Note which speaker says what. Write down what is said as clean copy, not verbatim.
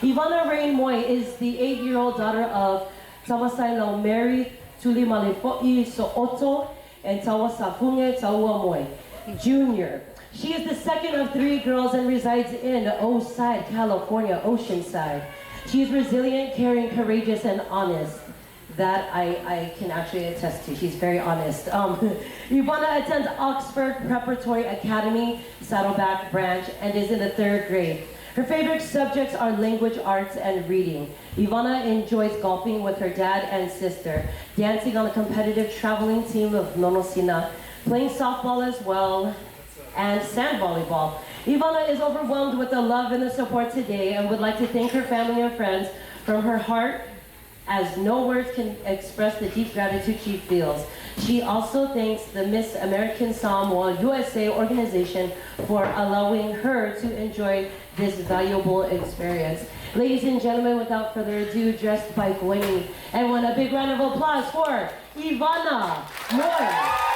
Speaker 1: Ivana Moi is the 8-year-old daughter of Tawasailo Mary Tulimalifo'i So'oto and Tawasafunge Taua Moi Jr. She is the second of 3 girls and resides in Oside, California, Oceanside. She is resilient, caring, courageous, and honest. That I can actually attest to. She's very honest. Ivana attends Oxford Preparatory Academy, Saddleback Branch, and is in the 3rd grade. Her favorite subjects are language arts and reading. Ivana enjoys golfing with her dad and sister, dancing on a competitive traveling team of Nonosina, playing softball as well, and sand volleyball. Ivana is overwhelmed with the love and the support today and would like to thank her family and friends from her heart, as no words can express the deep gratitude she feels. She also thanks the Miss American Samoa USA organization for allowing her to enjoy this valuable experience. Ladies and gentlemen, without further ado, dressed by Gwenny, and want a big round of applause for Ivana Moi.